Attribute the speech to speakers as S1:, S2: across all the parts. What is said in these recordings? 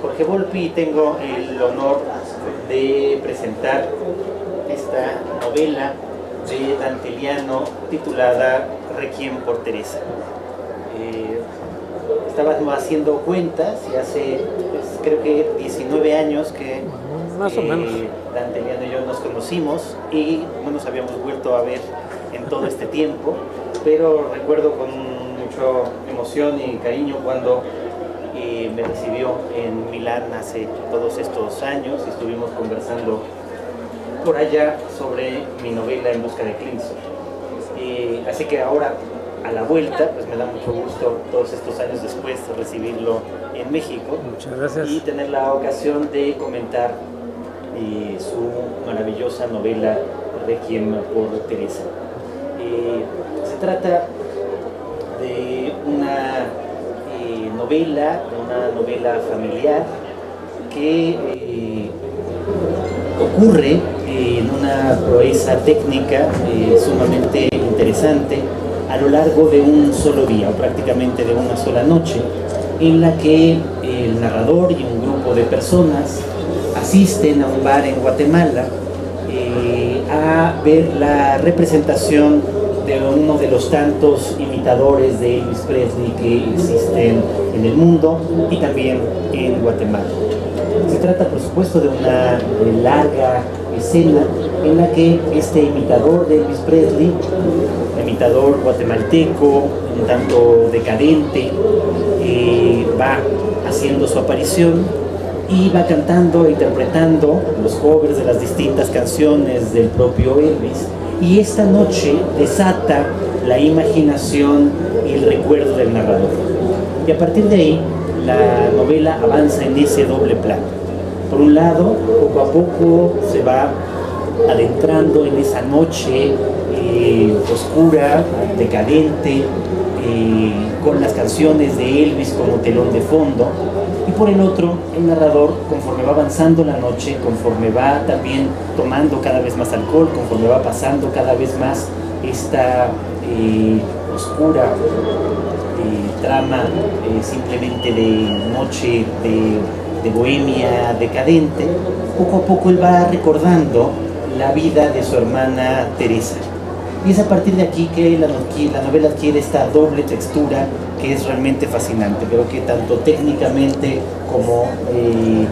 S1: Jorge Volpi y tengo el honor de presentar esta novela de Danteliano titulada Requiem por Teresa. Estaba haciendo cuentas y hace creo que 19 años que
S2: más o menos
S1: Danteliano y yo nos conocimos y no nos habíamos vuelto a ver en todo este tiempo, pero recuerdo con mucha emoción y cariño cuando me recibió en Milán hace todos estos años y estuvimos conversando por allá sobre mi novela En busca de Clinson. Así que ahora, a la vuelta, pues me da mucho gusto todos estos años después recibirlo en México.
S2: Muchas gracias.
S1: Y tener la ocasión de comentar su maravillosa novela Requiem por Teresa. Se trata de una novela familiar que ocurre en una proeza técnica sumamente interesante a lo largo de un solo día, o prácticamente de una sola noche, en la que el narrador y un grupo de personas asisten a un bar en Guatemala a ver la representación de uno de los tantos imitadores de Elvis Presley que existen en el mundo y también en Guatemala. Se trata, por supuesto, de una larga escena en la que este imitador de Elvis Presley, imitador guatemalteco, un tanto decadente, va haciendo su aparición y va cantando e interpretando los covers de las distintas canciones del propio Elvis. Y esta noche desata la imaginación y el recuerdo del narrador. Y a partir de ahí, la novela avanza en ese doble plano. Por un lado, poco a poco se va adentrando en esa noche oscura, decadente, con las canciones de Elvis como telón de fondo. Y por el otro, el narrador, conforme va avanzando la noche, conforme va también tomando cada vez más alcohol, conforme va pasando cada vez más esta oscura trama simplemente de noche de bohemia decadente, poco a poco él va recordando la vida de su hermana Teresa. Y es a partir de aquí que la novela adquiere esta doble textura que es realmente fascinante. Creo que tanto técnicamente como en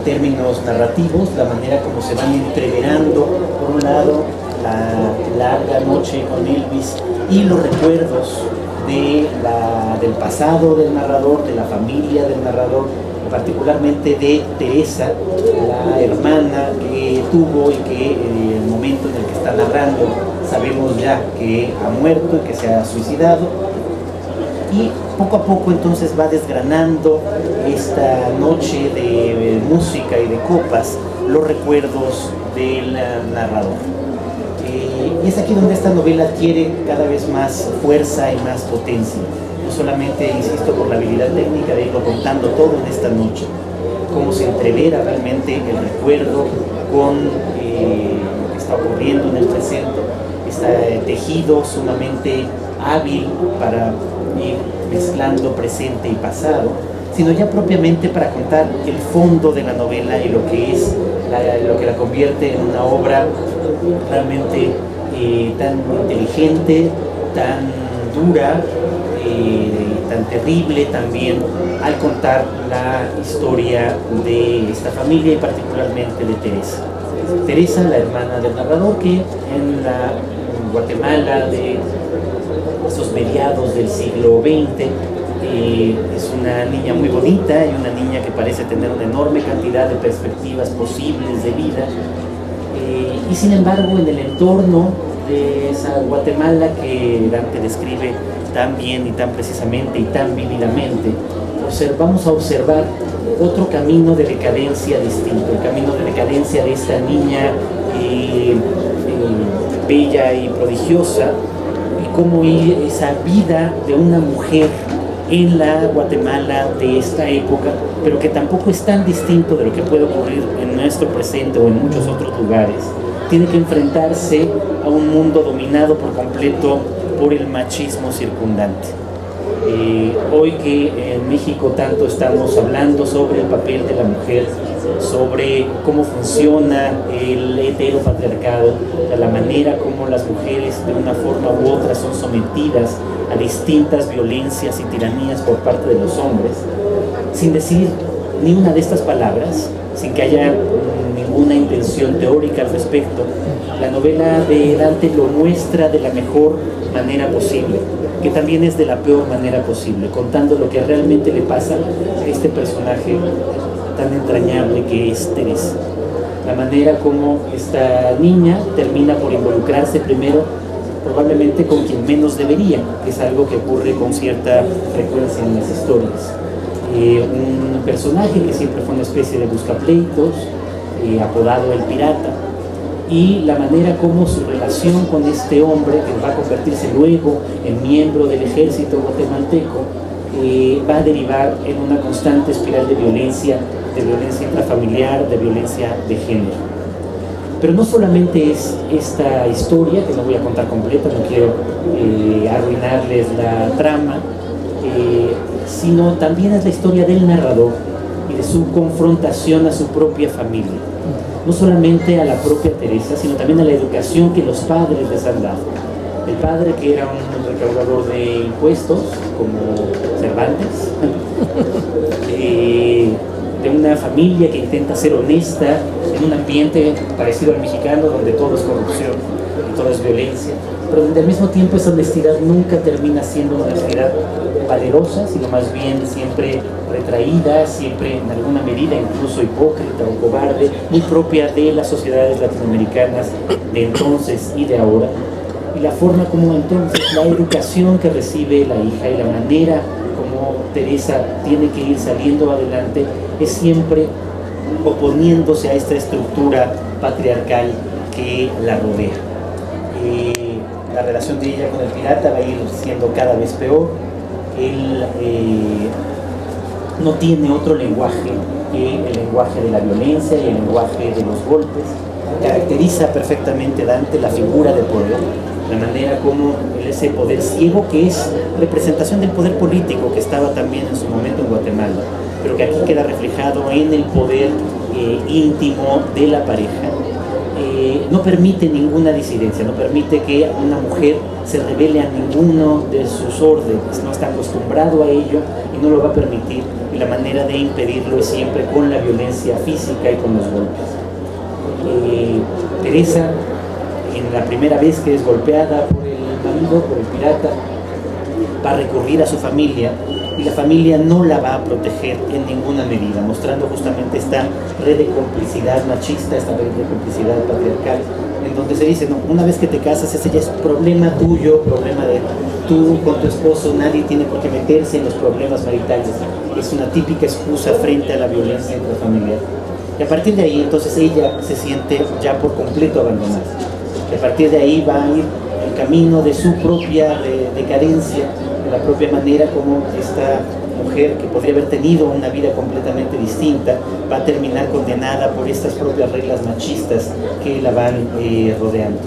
S1: términos narrativos, la manera como se van entreverando, por un lado, la larga noche con Elvis y los recuerdos del pasado del narrador, de la familia del narrador, particularmente de Teresa, la hermana que tuvo y que en el momento en el que está narrando sabemos ya que ha muerto y que se ha suicidado, y poco a poco entonces va desgranando esta noche de música y de copas los recuerdos del narrador. Y es aquí donde esta novela adquiere cada vez más fuerza y más potencia. No solamente, insisto, por la habilidad técnica de irlo contando todo en esta noche, cómo se entrevera realmente el recuerdo con lo que está ocurriendo en el presente, este tejido sumamente hábil para ir mezclando presente y pasado, sino ya propiamente para contar el fondo de la novela y lo que es lo que la convierte en una obra realmente tan inteligente, tan dura, tan terrible también al contar la historia de esta familia y particularmente de Teresa. Teresa, la hermana del narrador, que en la Guatemala de esos mediados del siglo XX es una niña muy bonita y una niña que parece tener una enorme cantidad de perspectivas posibles de vida, y sin embargo en el entorno de esa Guatemala que Dante describe tan bien y tan precisamente y tan vívidamente, vamos a observar otro camino de decadencia distinto, el camino de decadencia de esta niña bella y prodigiosa, y cómo esa vida de una mujer en la Guatemala de esta época, pero que tampoco es tan distinto de lo que puede ocurrir en nuestro presente o en muchos otros lugares, tiene que enfrentarse a un mundo dominado por completo por el machismo circundante. Hoy que en México tanto estamos hablando sobre el papel de la mujer, sobre cómo funciona el heteropatriarcado, la manera como las mujeres de una forma u otra son sometidas a distintas violencias y tiranías por parte de los hombres, sin decir ni una de estas palabras, sin que haya ninguna intención teórica al respecto, la novela de Dante lo muestra de la mejor manera posible, que también es de la peor manera posible, contando lo que realmente le pasa a este personaje tan entrañable que es Teresa. La manera como esta niña termina por involucrarse primero probablemente con quien menos debería, que es algo que ocurre con cierta frecuencia en las historias. Un personaje que siempre fue una especie de buscapleitos, apodado el pirata, y la manera como su relación con este hombre, que va a convertirse luego en miembro del ejército guatemalteco, va a derivar en una constante espiral de violencia intrafamiliar, de violencia de género. Pero no solamente es esta historia, que no voy a contar completa, no quiero arruinarles la trama, sino también es la historia del narrador y de su confrontación a su propia familia. No solamente a la propia Teresa, sino también a la educación que los padres les han dado. El padre, que era un recaudador de impuestos, como Cervantes, de una familia que intenta ser honesta en un ambiente parecido al mexicano, donde todo es corrupción y todo es violencia, pero donde al mismo tiempo esa honestidad nunca termina siendo una honestidad valerosa, sino más bien siempre retraída, siempre en alguna medida incluso hipócrita o cobarde, muy propia de las sociedades latinoamericanas de entonces y de ahora. Y la forma como entonces la educación que recibe la hija y la manera como Teresa tiene que ir saliendo adelante es siempre oponiéndose a esta estructura patriarcal que la rodea. La relación de ella con el pirata va a ir siendo cada vez peor. Él no tiene otro lenguaje que el lenguaje de la violencia y el lenguaje de los golpes. Caracteriza perfectamente Dante la figura de poder, la manera como ese poder ciego, que es representación del poder político que estaba también en su momento en Guatemala, pero que aquí queda reflejado en el poder íntimo de la pareja. No permite ninguna disidencia, no permite que una mujer se revele a ninguno de sus órdenes, no está acostumbrado a ello y no lo va a permitir, y la manera de impedirlo es siempre con la violencia física y con los golpes. Teresa, en la primera vez que es golpeada por el marido, por el pirata, va a recurrir a su familia, y la familia no la va a proteger en ninguna medida, mostrando justamente esta red de complicidad machista, esta red de complicidad patriarcal, en donde se dice, no, una vez que te casas, ese ya es problema tuyo, problema de tú con tu esposo, nadie tiene por qué meterse en los problemas maritales. Es una típica excusa frente a la violencia intrafamiliar. Y a partir de ahí, entonces, ella se siente ya por completo abandonada. Y a partir de ahí va a ir el camino de su propia decadencia, de la propia manera como esta mujer, que podría haber tenido una vida completamente distinta, va a terminar condenada por estas propias reglas machistas que la van rodeando.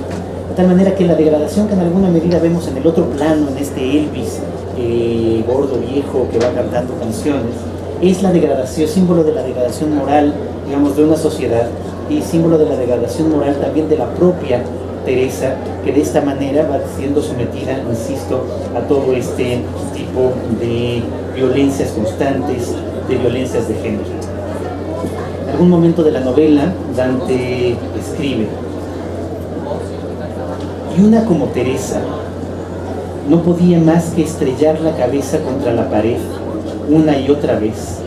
S1: De tal manera que la degradación que en alguna medida vemos en el otro plano, en este Elvis gordo, viejo, que va cantando canciones, es la degradación, símbolo de la degradación moral, digamos, de una sociedad, y símbolo de la degradación moral también de la propia Teresa, que de esta manera va siendo sometida, insisto, a todo este tipo de violencias constantes, de violencias de género. En algún momento de la novela, Dante escribe: y una como Teresa no podía más que estrellar la cabeza contra la pared una y otra vez,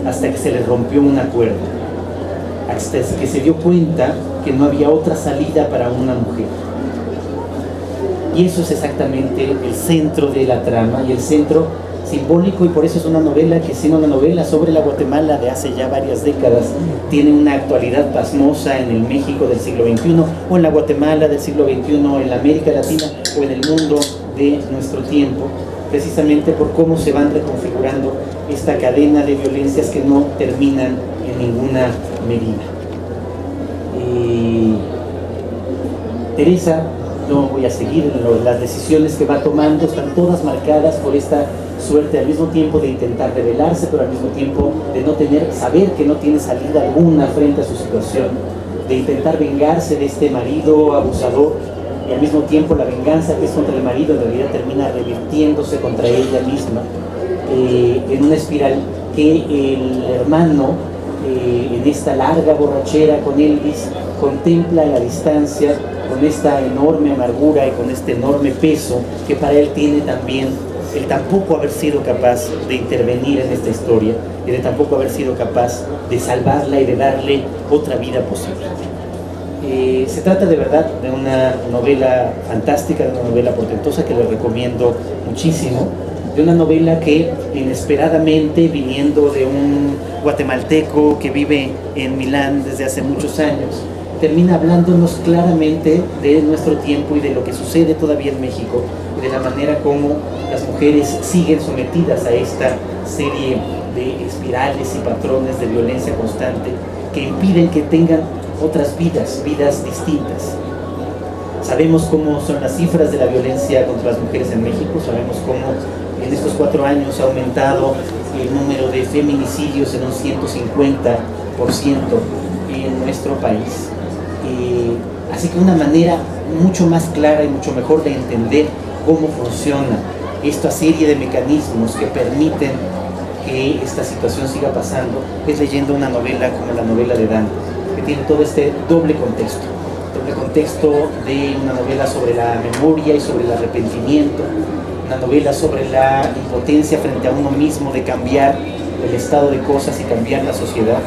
S1: hasta que se le rompió una cuerda, hasta que se dio cuenta que no había otra salida para una mujer. Y eso es exactamente el centro de la trama y el centro simbólico, y por eso es una novela que, siendo una novela sobre la Guatemala de hace ya varias décadas, tiene una actualidad pasmosa en el México del siglo XXI, o en la Guatemala del siglo XXI, en la América Latina o en el mundo de nuestro tiempo, precisamente por cómo se van reconfigurando esta cadena de violencias que no terminan en ninguna medida. Teresa no voy a seguir las decisiones que va tomando, están todas marcadas por esta suerte al mismo tiempo de intentar rebelarse, pero al mismo tiempo de no saber que no tiene salida alguna frente a su situación, de intentar vengarse de este marido abusador, y al mismo tiempo la venganza que es contra el marido en realidad termina revirtiéndose contra ella misma, en una espiral que el hermano, en esta larga borrachera con Elvis, contempla a la distancia con esta enorme amargura y con este enorme peso que para él tiene también el tampoco haber sido capaz de intervenir en esta historia y de tampoco haber sido capaz de salvarla y de darle otra vida posible. Se trata de verdad de una novela fantástica, de una novela portentosa que les recomiendo muchísimo, de una novela que inesperadamente, viniendo de un guatemalteco que vive en Milán desde hace muchos años, termina hablándonos claramente de nuestro tiempo y de lo que sucede todavía en México y de la manera como las mujeres siguen sometidas a esta serie de espirales y patrones de violencia constante que impiden que tengan otras vidas distintas. Sabemos cómo son las cifras de la violencia contra las mujeres en México, sabemos cómo en estos 4 años ha aumentado el número de feminicidios en un 150% en nuestro país. Así que una manera mucho más clara y mucho mejor de entender cómo funciona esta serie de mecanismos que permiten que esta situación siga pasando es leyendo una novela como la novela de Dante, que tiene todo este doble contexto de una novela sobre la memoria y sobre el arrepentimiento, una novela sobre la impotencia frente a uno mismo de cambiar el estado de cosas y cambiar la sociedad,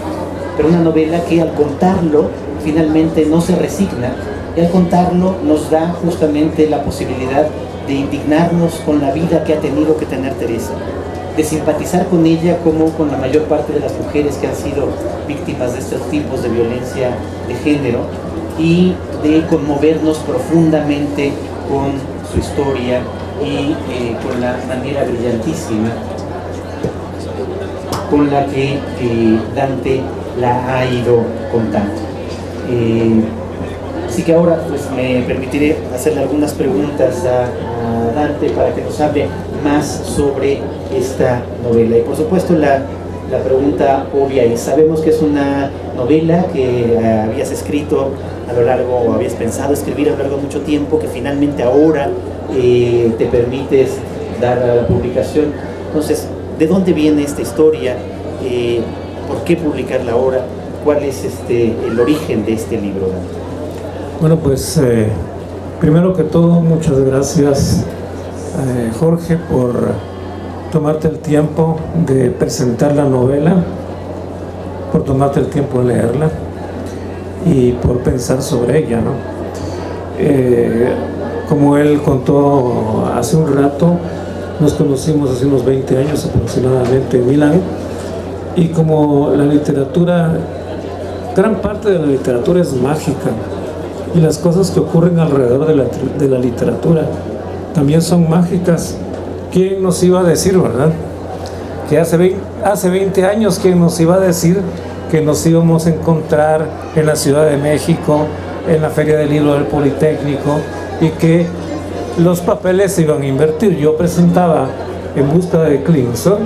S1: pero una novela que al contarlo finalmente no se resigna y al contarlo nos da justamente la posibilidad de indignarnos con la vida que ha tenido que tener Teresa, de simpatizar con ella como con la mayor parte de las mujeres que han sido víctimas de estos tipos de violencia de género y de conmovernos profundamente con su historia y con la manera brillantísima con la que Dante la ha ido contando. Así que ahora pues me permitiré hacerle algunas preguntas a Dante para que nos hable más sobre esta novela. Y por supuesto la pregunta obvia es, sabemos que es una novela que habías escrito a lo largo, o habías pensado escribir a lo largo de mucho tiempo, que finalmente ahora te permites dar a la publicación. Entonces, ¿de dónde viene esta historia? ¿Por qué publicarla ahora? ¿Cuál es el origen de este libro?
S2: Bueno, pues primero que todo, muchas gracias Jorge por tomarte el tiempo de presentar la novela, por tomarte el tiempo de leerla y por pensar sobre ella, ¿no? Como él contó hace un rato, nos conocimos hace unos 20 años aproximadamente en Milán, y como la literatura, gran parte de la literatura es mágica, y las cosas que ocurren alrededor de la literatura también son mágicas. ¿Quién nos iba a decir, verdad? Que hace 20 años, ¿quién nos iba a decir que nos íbamos a encontrar en la Ciudad de México, en la Feria del Libro del Politécnico, y que los papeles se iban a invertir? Yo presentaba En busca de Clinton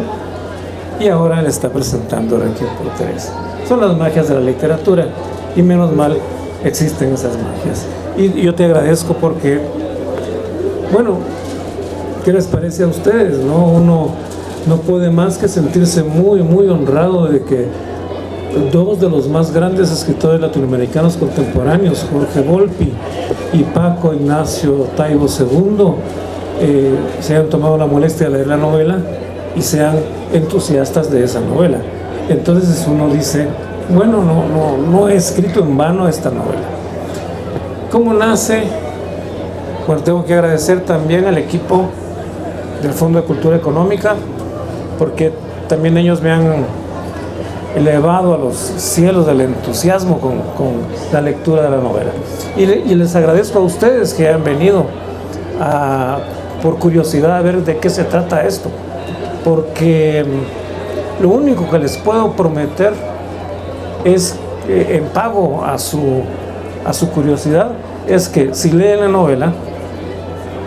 S2: y ahora él está presentando Requiem por Teresa. Son las magias de la literatura, y menos mal existen esas magias. Y yo te agradezco porque, bueno, ¿qué les parece a ustedes, no? Uno no puede más que sentirse muy, muy honrado de que 2 de los más grandes escritores latinoamericanos contemporáneos, Jorge Volpi y Paco Ignacio Taibo II, se hayan tomado la molestia de leer la novela y sean entusiastas de esa novela. Entonces uno dice, bueno, no he escrito en vano esta novela. ¿Cómo nace? Bueno, tengo que agradecer también al equipo del Fondo de Cultura Económica, porque también ellos me han elevado a los cielos del entusiasmo con la lectura de la novela. Y les agradezco a ustedes que han venido por curiosidad a ver de qué se trata esto, porque lo único que les puedo prometer es, en pago a su curiosidad, es que si leen la novela,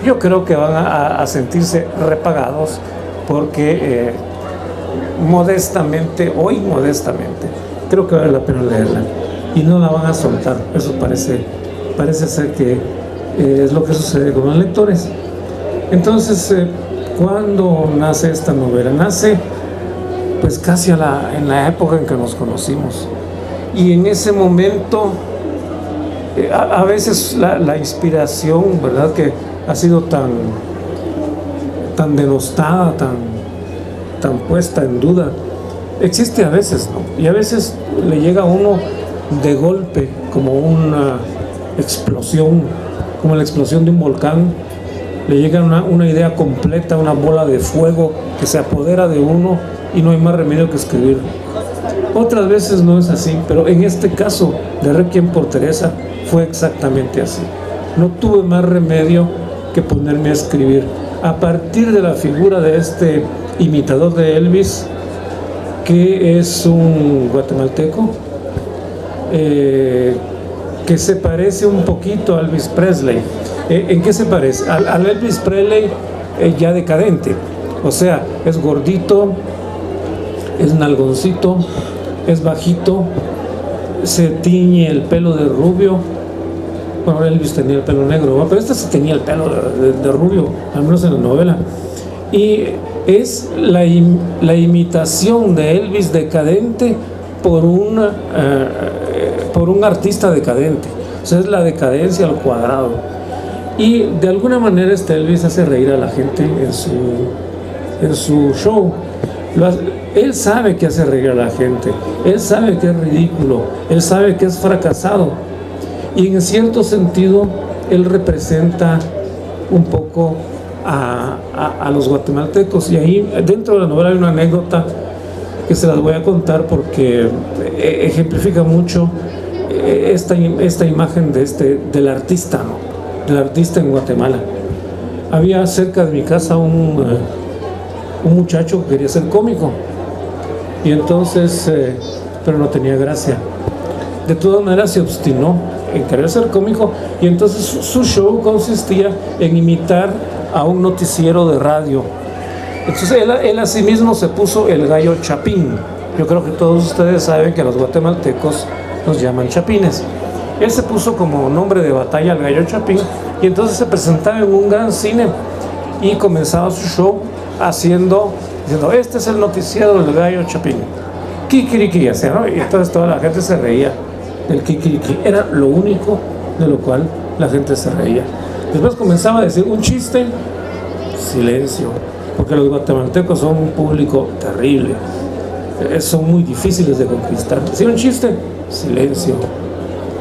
S2: yo creo que van a sentirse repagados, porque modestamente, creo que vale la pena leerla y no la van a soltar. Eso parece ser que es lo que sucede con los lectores. Entonces, ¿cuándo nace esta novela? Nace pues casi en la época en que nos conocimos, y en ese momento a veces la inspiración, ¿verdad?, que ha sido tan denostada, tan puesta en duda, existe a veces, ¿no? Y a veces le llega a uno de golpe, como una explosión, como la explosión de un volcán. Le llega una idea completa, una bola de fuego que se apodera de uno y no hay más remedio que escribir. Otras veces no es así, pero en este caso de Requiem por Teresa fue exactamente así. No tuve más remedio que ponerme a escribir a partir de la figura de este imitador de Elvis, que es un guatemalteco que se parece un poquito a Elvis Presley. ¿En qué se parece? Al Elvis Presley ya decadente. O sea, es gordito, es nalgoncito, es bajito, se tiñe el pelo de rubio. Bueno, Elvis tenía el pelo negro, ¿no? Pero este se tenía el pelo de rubio, al menos en la novela. Y es la imitación de Elvis decadente por un artista decadente. O sea, es la decadencia al cuadrado. Y de alguna manera este Elvis hace reír a la gente en su show. Él sabe que hace reír a la gente, él sabe que es ridículo, él sabe que es fracasado, y en cierto sentido él representa un poco a los guatemaltecos. Y ahí dentro de la novela hay una anécdota que se las voy a contar porque ejemplifica mucho esta imagen del artista, ¿no?, del artista en Guatemala. Había cerca de mi casa un muchacho que quería ser cómico, y entonces pero no tenía gracia. De todas maneras se obstinó en querer ser cómico, y entonces su show consistía en imitar a un noticiero de radio. Entonces él a sí mismo se puso el gallo chapín. Yo creo que todos ustedes saben que a los guatemaltecos nos llaman chapines. Él se puso como nombre de batalla al gallo chapín, y entonces se presentaba en un gran cine y comenzaba su show diciendo: este es el noticiero del gallo chapín, kikiriki, así, ¿no? Y entonces toda la gente se reía del kikiriki. Era lo único de lo cual la gente se reía. Después comenzaba a decir un chiste, silencio, porque los guatemaltecos son un público terrible, son muy difíciles de conquistar. Decía un chiste, silencio.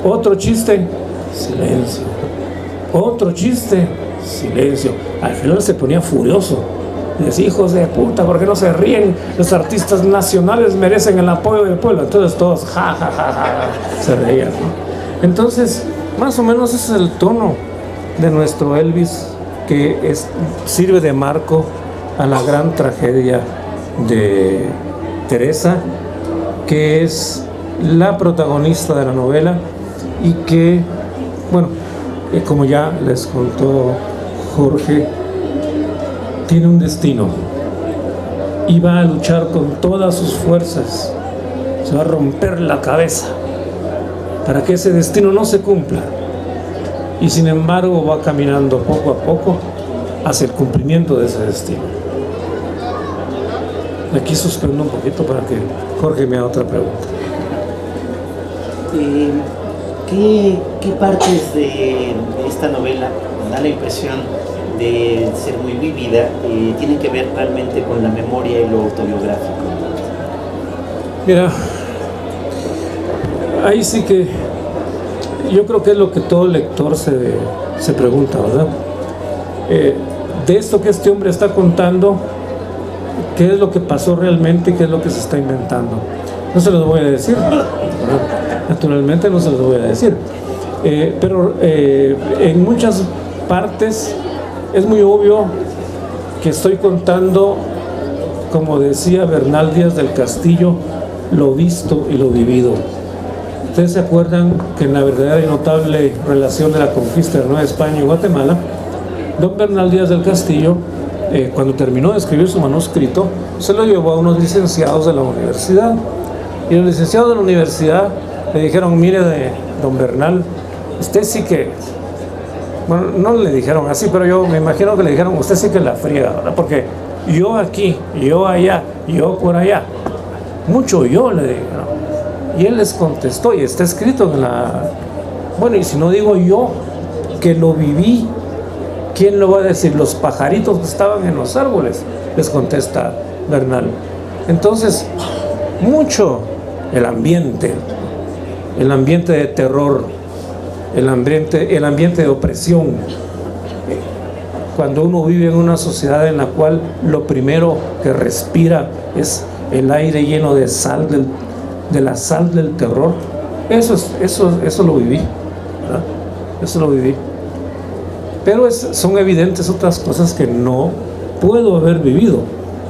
S2: Otro chiste, silencio. Otro chiste, silencio. Al final se ponía furioso y decía: hijos de puta, ¿por qué no se ríen? Los artistas nacionales merecen el apoyo del pueblo. Entonces todos ja, ja, ja, ja, se reían, ¿no? Entonces, más o menos ese es el tono de nuestro Elvis, que sirve de marco a la gran tragedia de Teresa, que es la protagonista de la novela, y que, bueno, como ya les contó Jorge, tiene un destino y va a luchar con todas sus fuerzas, se va a romper la cabeza para que ese destino no se cumpla, y sin embargo va caminando poco a poco hacia el cumplimiento de ese destino. Aquí suspendo un poquito para que Jorge me haga otra pregunta.
S1: ¿Qué partes de esta novela da la impresión de ser muy vívida tienen que ver realmente con la memoria y lo autobiográfico?
S2: Mira, ahí sí que yo creo que es lo que todo lector se pregunta, ¿verdad? De esto que este hombre está contando, ¿qué es lo que pasó realmente y qué es lo que se está inventando? No se los voy a decir, ¿verdad? Naturalmente no se los voy a decir, pero en muchas partes es muy obvio que estoy contando, como decía Bernal Díaz del Castillo, lo visto y lo vivido. Ustedes se acuerdan que en la verdadera y notable relación de la conquista de Nueva España y Guatemala, don Bernal Díaz del Castillo, cuando terminó de escribir su manuscrito, se lo llevó a unos licenciados de la universidad. Y los licenciados de la universidad le dijeron: mire, don Bernal, usted sí que... Bueno, no le dijeron así, pero yo me imagino que le dijeron: usted sí que la friega, ¿verdad? Porque yo aquí, yo allá, yo por allá, mucho yo, le dijeron. Y él les contestó, y está escrito en la... Bueno, y si no digo yo, que lo viví, ¿quién lo va a decir? Los pajaritos que estaban en los árboles, les contesta Bernal. Entonces, mucho el ambiente de terror, el ambiente de opresión. Cuando uno vive en una sociedad en la cual lo primero que respira es el aire lleno de sal, de la sal del terror, eso lo viví, ¿verdad? Eso lo viví. Pero son evidentes otras cosas que no puedo haber vivido.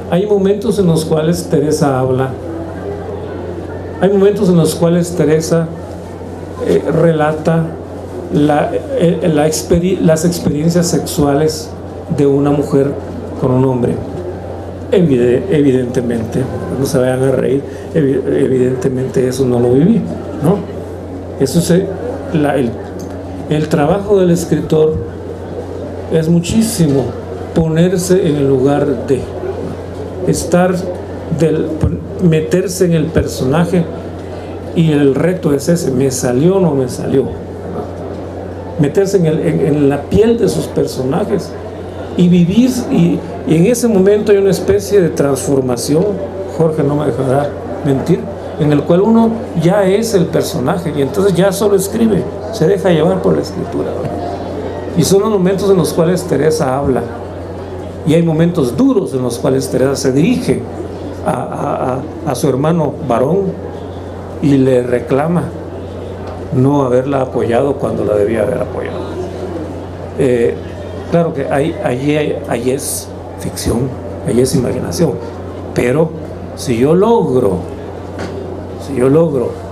S2: Hay momentos en los cuales Teresa habla, hay momentos en los cuales Teresa relata las experiencias sexuales de una mujer con un hombre. Evidentemente, no se vayan a reír, evidentemente eso no lo viví, ¿no? Eso el trabajo del escritor es muchísimo ponerse en el lugar de meterse en el personaje, y el reto es ese: ¿me salió o no me salió? Meterse en la piel de sus personajes y vivir, y en ese momento hay una especie de transformación, Jorge no me dejará mentir, en el cual uno ya es el personaje, y entonces ya solo escribe, se deja llevar por la escritura, ¿verdad? Y son los momentos en los cuales Teresa habla, y hay momentos duros en los cuales Teresa se dirige a su hermano varón y le reclama no haberla apoyado cuando la debía haber apoyado. Claro que ahí es ficción, ahí es imaginación, pero si yo logro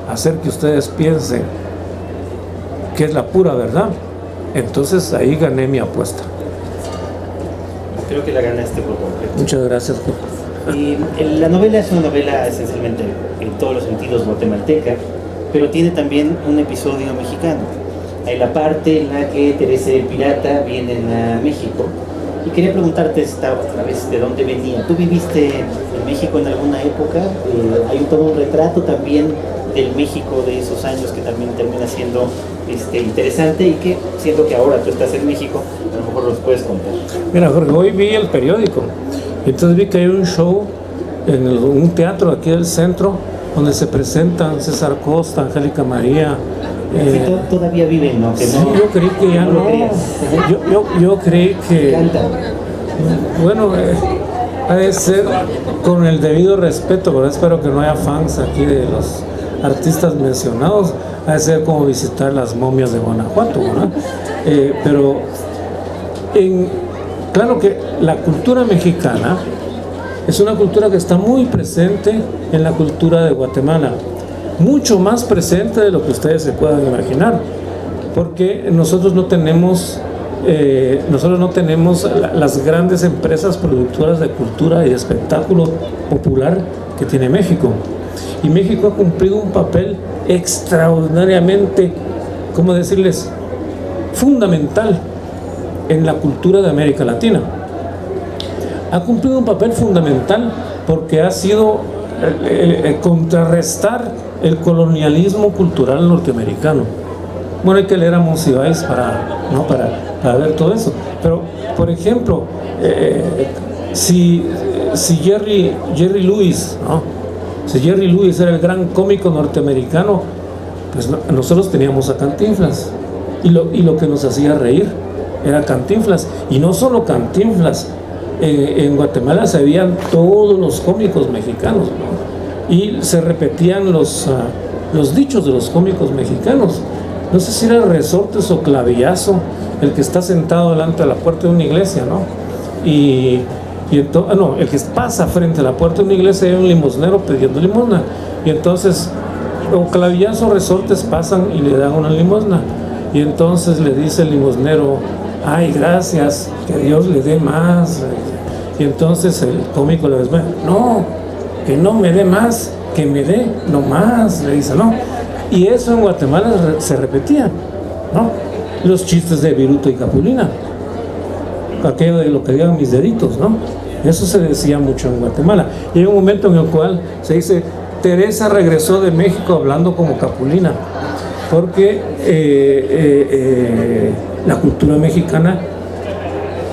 S2: hacer que ustedes piensen que es la pura verdad, entonces ahí gané mi apuesta.
S1: Creo que la ganaste por completo.
S2: Muchas gracias, Jorge.
S1: Y la novela es una novela esencialmente, en todos los sentidos, guatemalteca, pero tiene también un episodio mexicano. Hay la parte en la que Teresa el Pirata vienen a México, y quería preguntarte esta vez de dónde venía. ¿Tú viviste en México en alguna época? Hay todo un retrato también del México de esos años que también termina siendo interesante, y que siento que ahora tú estás en México, a lo mejor los puedes contar.
S2: Mira, Jorge, hoy vi el periódico, entonces vi que hay un show en un teatro aquí del centro donde se presentan César Costa, Angélica María.
S1: Todavía viven, ¿no? Que
S2: sí,
S1: no,
S2: yo creí que ya no. Yo creí que...
S1: Cantan.
S2: Bueno, ha de ser con el debido respeto, pero espero que no haya fans aquí de los artistas mencionados. Ha de ser como visitar las momias de Guanajuato, ¿verdad? Pero claro que la cultura mexicana es una cultura que está muy presente en la cultura de Guatemala, mucho más presente de lo que ustedes se puedan imaginar, porque nosotros no tenemos las grandes empresas productoras de cultura y de espectáculo popular que tiene México. Y México ha cumplido un papel extraordinariamente, ¿cómo decirles?, fundamental en la cultura de América Latina. Ha cumplido un papel fundamental porque ha sido contrarrestar el colonialismo cultural norteamericano. Bueno, hay que leer a Monsiváis para ver todo eso. Pero, por ejemplo, si Jerry Lewis, ¿no? Si Jerry Lewis era el gran cómico norteamericano, pues nosotros teníamos a Cantinflas, y lo que nos hacía reír era Cantinflas. Y no solo Cantinflas, en Guatemala se veían todos los cómicos mexicanos, ¿no? Y se repetían los dichos de los cómicos mexicanos. No sé si era Resortes o Clavillazo el que está sentado delante de la puerta de una iglesia, ¿no? El que pasa frente a la puerta de una iglesia, hay un limosnero pidiendo limosna, y entonces o clavillazos resortes pasan y le dan una limosna. Y entonces le dice el limosnero, ay, gracias, que Dios le dé más. Y entonces el cómico le dice, no, que no me dé más, que me dé no más, le dice, no. Y eso en Guatemala se repetía, ¿no? Los chistes de Viruto y Capulina, aquello de lo que digan mis deditos, ¿no? Eso se decía mucho en Guatemala. Y hay un momento en el cual se dice, Teresa regresó de México hablando como Capulina, porque la cultura mexicana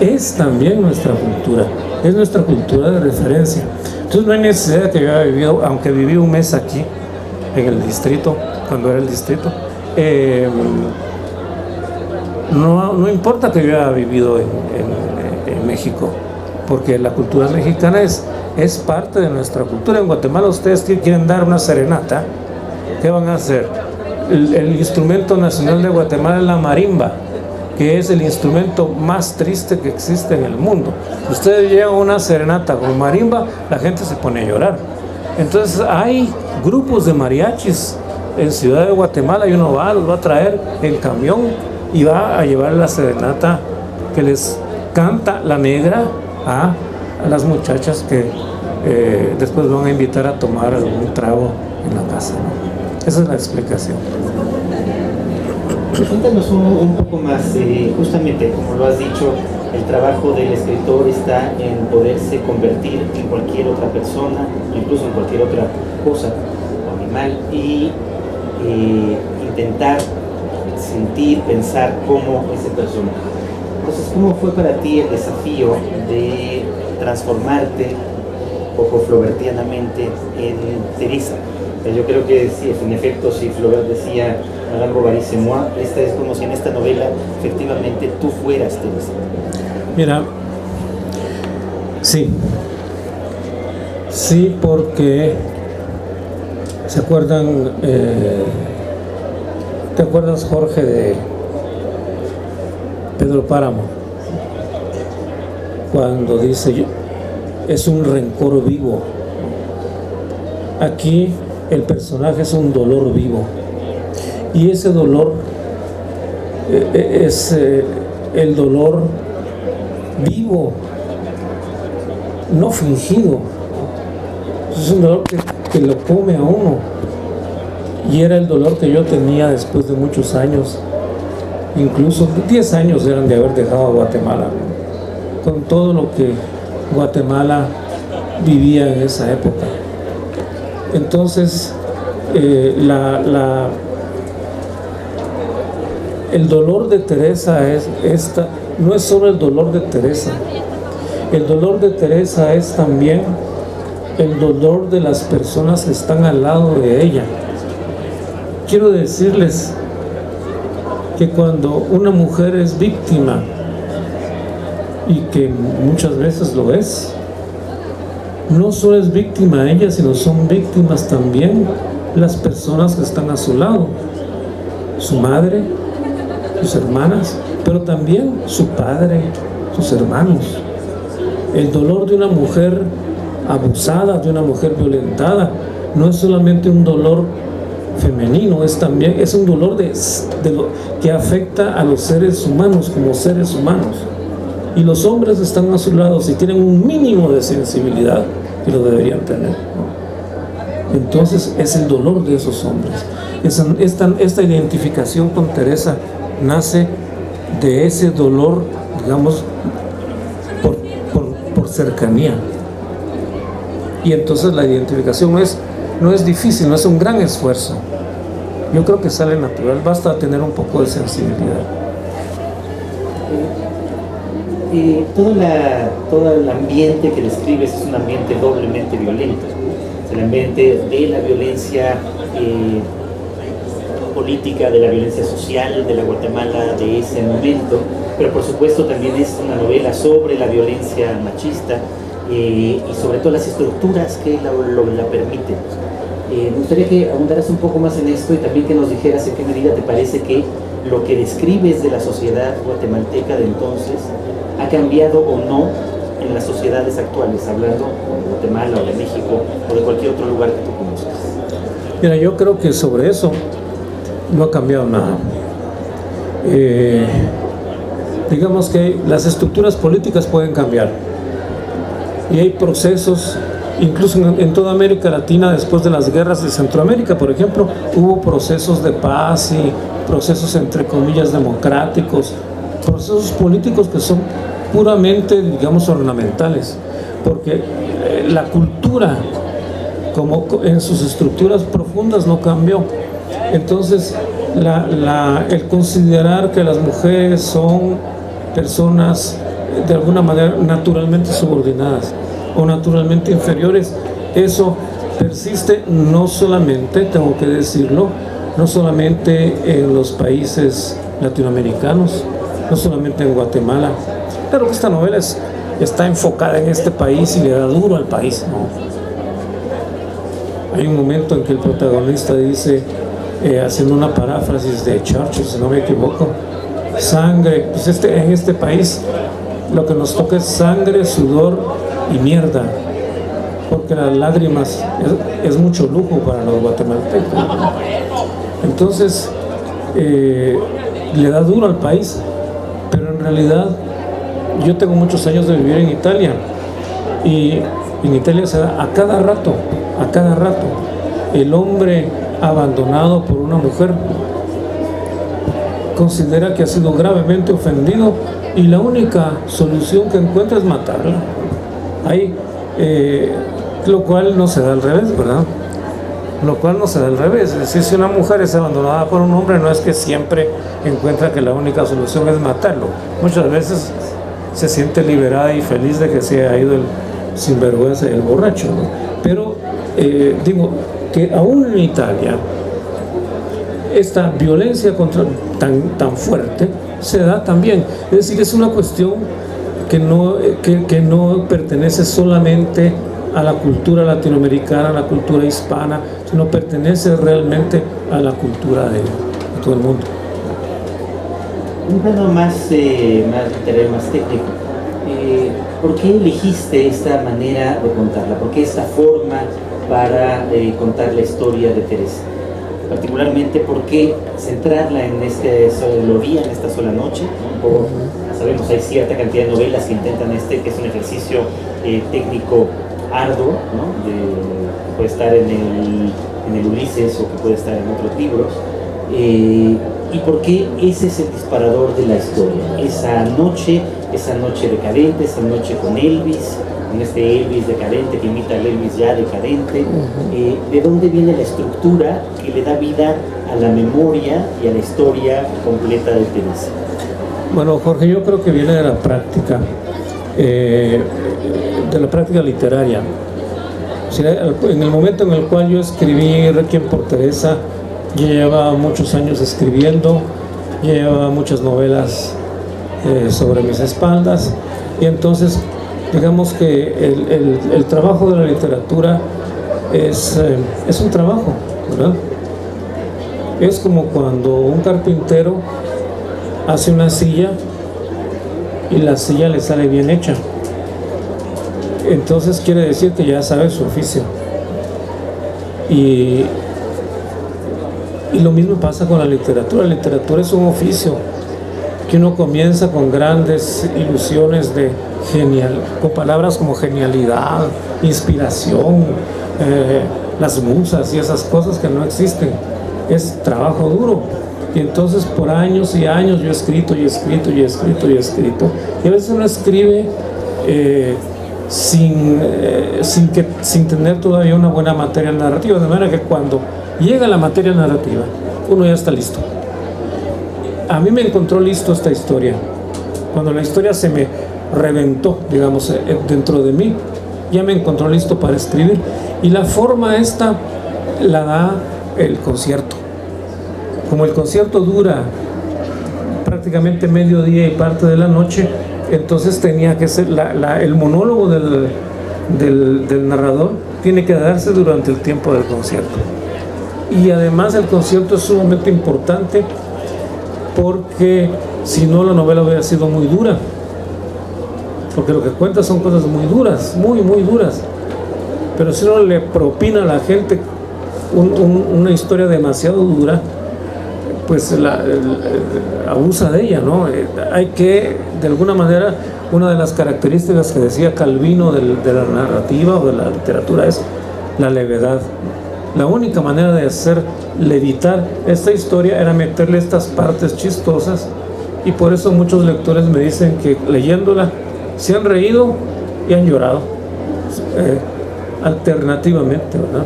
S2: es también nuestra cultura, es nuestra cultura de referencia. Entonces no hay necesidad de que yo haya vivido, aunque viví un mes aquí en el distrito, cuando era el distrito, no importa que yo haya vivido en México, porque la cultura mexicana es parte de nuestra cultura. En Guatemala ustedes quieren dar una serenata, ¿qué van a hacer? El instrumento nacional de Guatemala es la marimba, que es el instrumento más triste que existe en el mundo. Si ustedes llegan a una serenata con marimba, la gente se pone a llorar. Entonces hay grupos de mariachis en Ciudad de Guatemala y uno los va a traer en camión y va a llevar la serenata que les canta la negra a las muchachas que después van a invitar a tomar algún trago en la casa, ¿no? Esa es la explicación.
S1: Cuéntanos un poco más, justamente como lo has dicho, el trabajo del escritor está en poderse convertir en cualquier otra persona, incluso en cualquier otra cosa o animal, y intentar sentir, pensar como ese personaje. Entonces, ¿cómo fue para ti el desafío de transformarte poco flobertianamente en Teresa? Yo creo que sí, en efecto, si Flaubert decía Madame Bovary c'est moi, esta es como si en esta novela efectivamente tú fueras Teresa.
S2: Mira, sí, porque ¿se acuerdan? ¿Te acuerdas, Jorge, de Pedro Páramo? Cuando dice, es un rencor vivo. Aquí el personaje es un dolor vivo. Y ese dolor es el dolor vivo, no fingido. Es un dolor que lo come a uno. Y era el dolor que yo tenía después de muchos años, incluso 10 años eran de haber dejado Guatemala, con todo lo que Guatemala vivía en esa época. Entonces, el dolor de Teresa no es solo el dolor de Teresa. El dolor de Teresa es también el dolor de las personas que están al lado de ella. Quiero decirles que cuando una mujer es víctima, y que muchas veces lo es, no solo es víctima ella, sino son víctimas también las personas que están a su lado, su madre, sus hermanas, pero también su padre, sus hermanos. El dolor de una mujer abusada, de una mujer violentada, no es solamente un dolor femenino, es un dolor que afecta a los seres humanos como seres humanos. Y los hombres están a su lado si tienen un mínimo de sensibilidad, que lo deberían tener, ¿no? Entonces es el dolor de esos hombres. Esta identificación con Teresa nace de ese dolor, digamos, por cercanía. Y entonces la identificación no es difícil, no es un gran esfuerzo. Yo creo que sale natural, basta tener un poco de sensibilidad.
S1: Todo el ambiente que describes es un ambiente doblemente violento. Es el ambiente de la violencia política, de la violencia social de la Guatemala de ese momento, pero por supuesto también es una novela sobre la violencia machista y sobre todo las estructuras que la permiten. Me gustaría que ahondaras un poco más en esto y también que nos dijeras en qué medida te parece que lo que describes de la sociedad guatemalteca de entonces ha cambiado o no en las sociedades actuales, hablando de Guatemala o de México o de cualquier otro lugar que tú conozcas.
S2: Mira, yo creo que sobre eso no ha cambiado nada. Digamos que las estructuras políticas pueden cambiar y hay procesos, incluso en toda América Latina, después de las guerras de Centroamérica, por ejemplo, hubo procesos de paz y procesos entre comillas democráticos, procesos políticos que son puramente, digamos, ornamentales, porque la cultura como en sus estructuras profundas no cambió. Entonces el considerar que las mujeres son personas de alguna manera naturalmente subordinadas o naturalmente inferiores, eso persiste no solamente, tengo que decirlo, no solamente en los países latinoamericanos, no solamente en Guatemala. Claro que esta novela está enfocada en este país y le da duro al país, ¿no? Hay un momento en que el protagonista dice, haciendo una paráfrasis de Churchill, si no me equivoco, sangre, pues en este país lo que nos toca es sangre, sudor y mierda, porque las lágrimas es mucho lujo para los guatemaltecos. Entonces le da duro al país, pero en realidad yo tengo muchos años de vivir en Italia y en Italia se da a cada rato el hombre abandonado por una mujer considera que ha sido gravemente ofendido y la única solución que encuentra es matarla. Ahí, lo cual no se da al revés, ¿verdad? Lo cual no se da al revés. Es decir, si una mujer es abandonada por un hombre, no es que siempre encuentra que la única solución es matarlo. Muchas veces se siente liberada y feliz de que se ha ido el sinvergüenza y el borracho, ¿no? Pero digo que aún en Italia esta violencia tan fuerte se da también. Es decir, es una cuestión que no pertenece solamente a la cultura latinoamericana, a la cultura hispana, sino pertenece realmente a la cultura de todo el mundo.
S1: Un plano más técnico. ¿Por qué elegiste esta manera de contarla? ¿Por qué esta forma para contar la historia de Teresa? Particularmente, ¿por qué centrarla en esta sola noche? ¿No? Sabemos hay cierta cantidad de novelas que intentan que es un ejercicio técnico arduo, ¿no? Que puede estar en el Ulises o que puede estar en otros libros. ¿Y por qué ese es el disparador de la historia? Esa noche decadente, esa noche con Elvis, con este Elvis decadente que imita al Elvis ya decadente. ¿De dónde viene la estructura que le da vida a la memoria y a la historia completa de Teresa?
S2: Bueno, Jorge, yo creo que viene de la práctica literaria. O sea, en el momento en el cual yo escribí Requiem por Teresa, yo llevaba muchos años escribiendo, llevaba muchas novelas sobre mis espaldas, y entonces digamos que el trabajo de la literatura es un trabajo, ¿verdad? Es como cuando un carpintero hace una silla y la silla le sale bien hecha, entonces quiere decir que ya sabe su oficio. Y lo mismo pasa con la literatura. La literatura es un oficio que uno comienza con grandes ilusiones con palabras como genialidad, inspiración, las musas y esas cosas que no existen. Es trabajo duro. Y entonces por años y años yo he escrito y a veces uno escribe sin tener todavía una buena materia narrativa, de manera que cuando llega la materia narrativa uno ya está listo. A mí me encontró listo esta historia cuando la historia se me reventó, digamos, dentro de mí, ya me encontró listo para escribir, y la forma esta la da el concierto. Como el concierto dura prácticamente mediodía y parte de la noche, entonces tenía que ser el monólogo del narrador tiene que darse durante el tiempo del concierto. Y además el concierto es sumamente importante porque si no la novela hubiera sido muy dura, porque lo que cuenta son cosas muy duras, muy duras, pero si uno le propina a la gente una historia demasiado dura, pues abusa de ella, ¿no? Hay que, de alguna manera, una de las características que decía Calvino de la narrativa o de la literatura es la levedad. La única manera de hacer levitar esta historia era meterle estas partes chistosas, y por eso muchos lectores me dicen que leyéndola se han reído y han llorado, alternativamente, ¿verdad?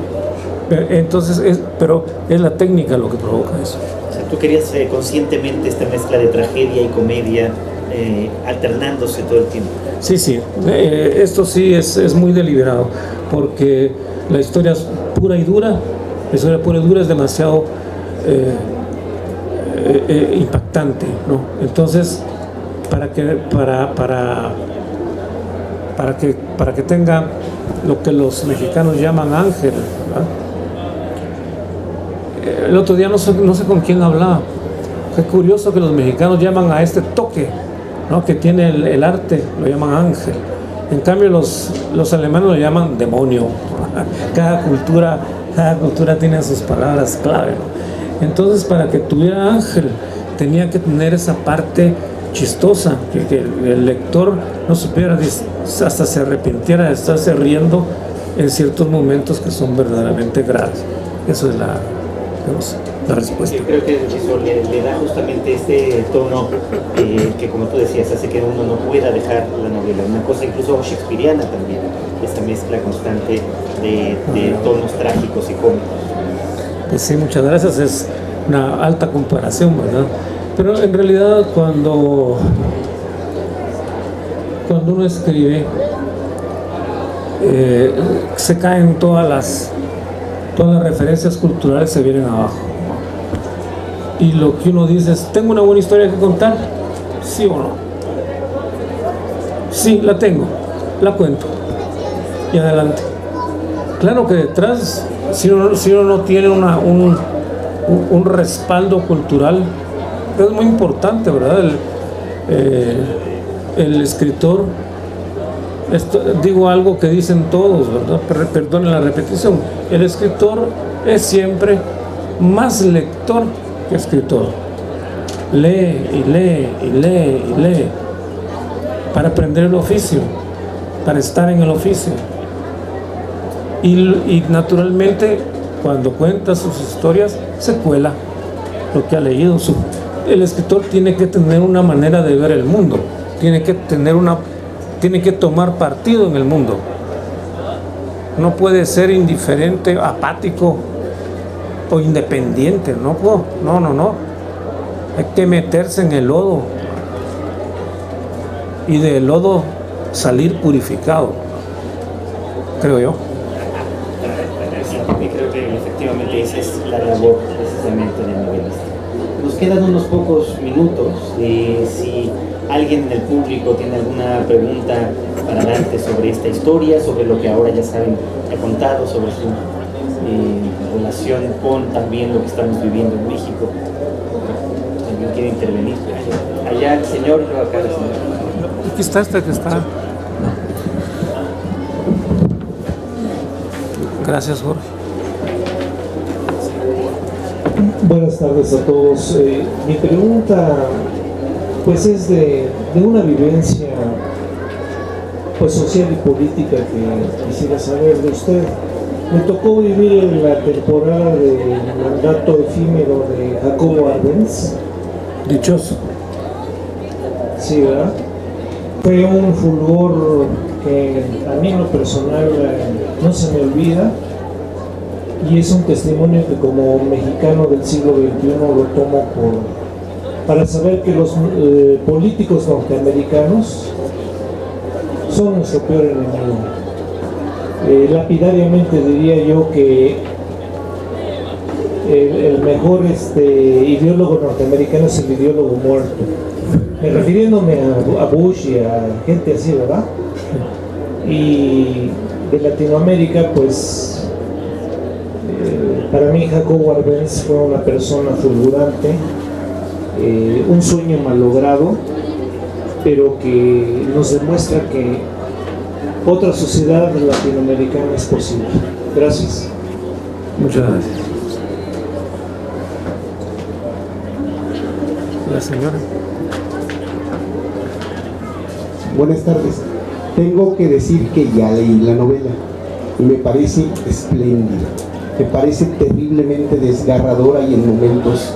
S2: Entonces, pero es la técnica lo que provoca eso.
S1: O sea, tú querías conscientemente esta mezcla de tragedia y comedia, alternándose todo el tiempo.
S2: Sí, esto sí es muy deliberado, porque la historia es pura y dura, la historia pura y dura es demasiado impactante, ¿no? Entonces, para que tenga lo que los mexicanos llaman ángel, ¿verdad? El otro día no sé con quién hablaba. Qué curioso que los mexicanos llaman a este toque, ¿no?, que tiene el arte, lo llaman ángel. En cambio los alemanes lo llaman demonio. Cada cultura tiene sus palabras clave, ¿no? Entonces, para que tuviera ángel tenía que tener esa parte chistosa, que el lector no supiera, hasta se arrepintiera de estarse riendo en ciertos momentos que son verdaderamente graves. Eso es la respuesta.
S1: Yo creo que eso le da justamente este tono que, como tú decías, hace que uno no pueda dejar la novela. Una cosa incluso shakespeariana también, esta mezcla constante de tonos trágicos y cómicos.
S2: Pues sí, muchas gracias. Es una alta comparación, ¿verdad? Pero en realidad cuando uno escribe, se caen todas las referencias culturales, se vienen abajo, y lo que uno dice es: ¿tengo una buena historia que contar? ¿Sí o no? Sí, la tengo, la cuento y adelante. Claro que detrás, si uno no tiene un respaldo cultural, es muy importante, ¿verdad? El escritor, digo algo que dicen todos, ¿verdad? Perdonen la repetición. El escritor es siempre más lector que escritor. Lee y lee y lee y lee para aprender el oficio, para estar en el oficio. Y naturalmente, cuando cuenta sus historias, se cuela lo que ha leído. El escritor tiene que tener una manera de ver el mundo, tiene que tomar partido en el mundo. No puede ser indiferente, apático o independiente. No. Hay que meterse en el lodo y del lodo salir purificado, creo yo.
S1: Y creo que efectivamente esa es la labor precisamente del novelista. Nos quedan unos pocos minutos. Si alguien en el público tiene alguna pregunta para Dante sobre esta historia, sobre lo que ahora ya saben, ha contado, sobre su relación con también lo que estamos viviendo en México, ¿alguien quiere intervenir? Allá el señor y luego acá el señor.
S2: Aquí está que está. Gracias, Jorge.
S3: Buenas tardes a todos. Mi pregunta pues es de una vivencia pues social y política que quisiera saber de usted. Me tocó vivir en la temporada del mandato efímero de Jacobo Arbenz.
S2: Dichoso.
S3: Sí, ¿verdad? Fue un fulgor que a mí en lo personal no se me olvida, y es un testimonio que como mexicano del siglo XXI lo tomo para saber que los políticos norteamericanos son nuestro peor enemigo. Lapidariamente diría yo que el mejor ideólogo norteamericano es el ideólogo muerto, refiriéndome a Bush y a gente así, ¿verdad? Y de Latinoamérica, pues para mí Jacobo Arbenz fue una persona fulgurante, un sueño malogrado, pero que nos demuestra que otra sociedad latinoamericana es posible. Gracias.
S2: Muchas gracias. La señora.
S4: Buenas tardes. Tengo que decir que ya leí la novela y me parece espléndida. Me parece terriblemente desgarradora y en momentos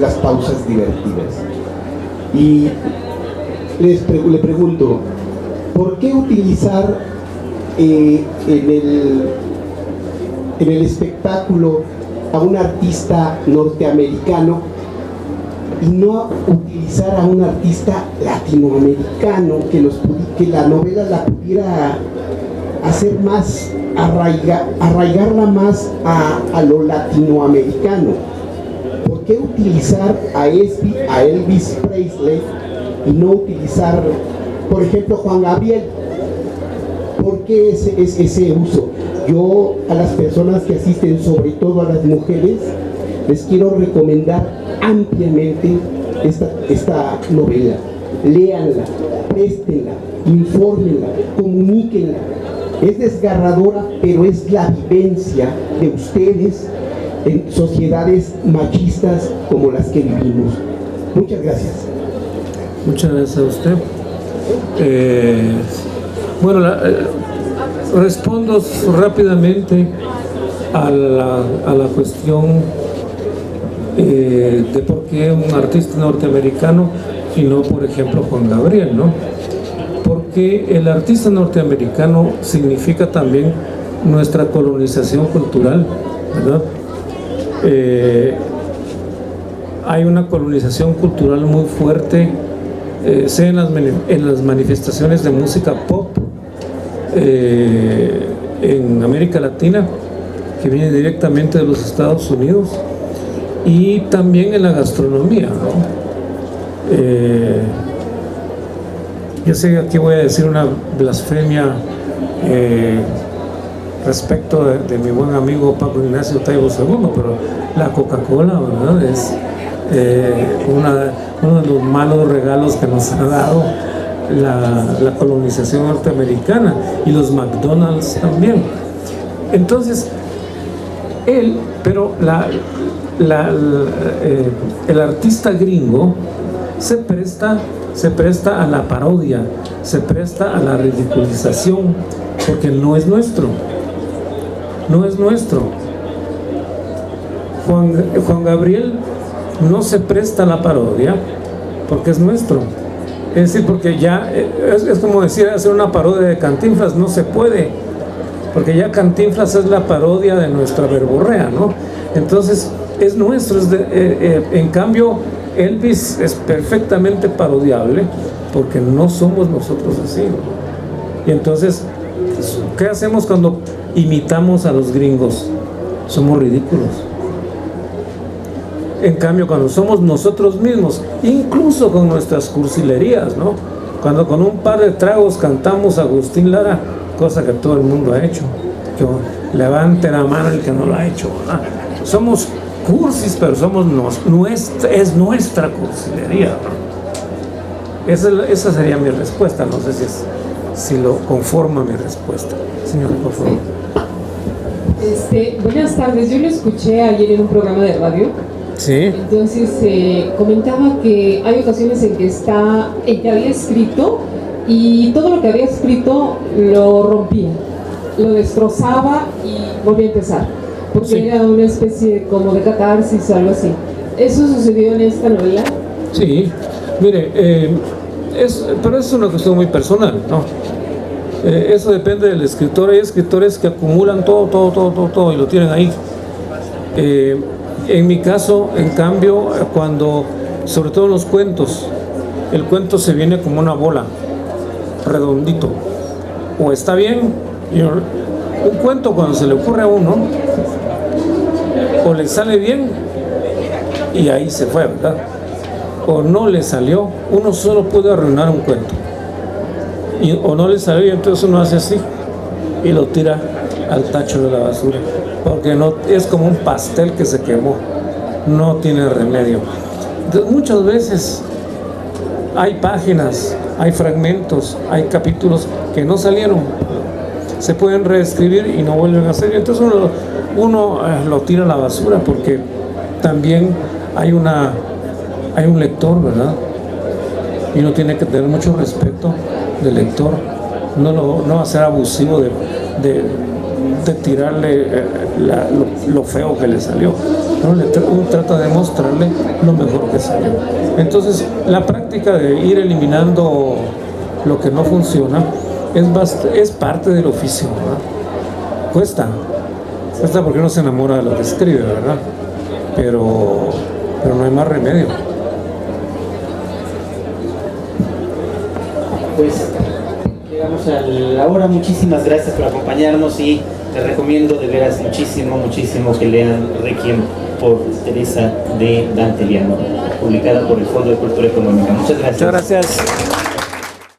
S4: las pausas divertidas. Y le pregunto, ¿por qué utilizar en el espectáculo a un artista norteamericano y no utilizar a un artista latinoamericano que la novela la pudiera hacer más, arraigarla más a lo latinoamericano? ¿Por qué utilizar a Elvis Presley y no utilizar, por ejemplo, Juan Gabriel? ¿Por qué ese uso? Yo a las personas que asisten, sobre todo a las mujeres, les quiero recomendar ampliamente esta novela. Léanla, préstenla, infórmenla, comuníquenla. Es desgarradora, pero es la vivencia de ustedes en sociedades machistas como las que vivimos. Muchas gracias.
S2: Muchas gracias a usted. Respondo rápidamente a la cuestión de por qué un artista norteamericano y no, por ejemplo, Juan Gabriel, ¿no? Porque el artista norteamericano significa también nuestra colonización cultural, ¿verdad? Hay una colonización cultural muy fuerte, sea en las manifestaciones de música pop en América Latina, que viene directamente de los Estados Unidos, y también en la gastronomía, ¿no? Yo sé que aquí voy a decir una blasfemia respecto de mi buen amigo Paco Ignacio Taibo II, pero la Coca-Cola, ¿verdad?, es uno de los malos regalos que nos ha dado la colonización norteamericana, y los McDonald's también. Entonces, el artista gringo se presta a la parodia, se presta a la ridiculización, porque no es nuestro. Juan Gabriel no se presta a la parodia porque es nuestro. Es decir, porque ya es como decir, hacer una parodia de Cantinflas, no se puede, porque ya Cantinflas es la parodia de nuestra verborrea, ¿no? Entonces es nuestro. En cambio, Elvis es perfectamente parodiable porque no somos nosotros así, ¿no? Y entonces, ¿qué hacemos cuando imitamos a los gringos? Somos ridículos. En cambio, cuando somos nosotros mismos, incluso con nuestras cursilerías, ¿no? Cuando con un par de tragos cantamos Agustín Lara, cosa que todo el mundo ha hecho, que levante la mano el que no lo ha hecho, ¿verdad? Somos cursis, pero es nuestra cursilería, ¿no? Esa sería mi respuesta. No sé si lo conforma mi respuesta. Señora, por favor.
S5: Buenas tardes. Yo lo escuché ayer en un programa de radio.
S2: Sí.
S5: Entonces comentaba que hay ocasiones en que había escrito y todo lo que había escrito lo rompía, lo destrozaba y volvía a empezar, porque sí, era una especie como de catarsis o algo así. ¿Eso sucedió en esta novela?
S2: Sí, mire, pero es una cuestión muy personal, ¿no? Eso depende del escritor. Hay escritores que acumulan todo y lo tienen ahí. En mi caso, en cambio, sobre todo en los cuentos, el cuento se viene como una bola, redondito, o está bien. Un cuento, cuando se le ocurre a uno, o le sale bien y ahí se fue, ¿verdad? O no le salió. Uno solo puede arruinar un cuento, o no le salió, y entonces uno hace así y lo tira al tacho de la basura, porque no es como un pastel que se quemó, no tiene remedio. Entonces, muchas veces hay páginas, hay fragmentos, hay capítulos que no salieron. se pueden reescribir y no vuelven a ser. Entonces uno lo tira a la basura, porque también hay un lector, ¿verdad? Y uno tiene que tener mucho respeto del lector, no va a ser abusivo de tirarle lo feo que le salió. Uno trata de mostrarle lo mejor que salió. Entonces la práctica de ir eliminando lo que no funciona es parte del oficio, ¿verdad? Cuesta porque uno se enamora de lo que escribe, ¿verdad? Pero no hay más remedio.
S1: Pues llegamos a la hora. Muchísimas gracias por acompañarnos y les recomiendo de veras muchísimo que lean Requiem por Teresa de Dante Liano, publicada por el Fondo de Cultura Económica. Muchas gracias.
S2: Muchas gracias.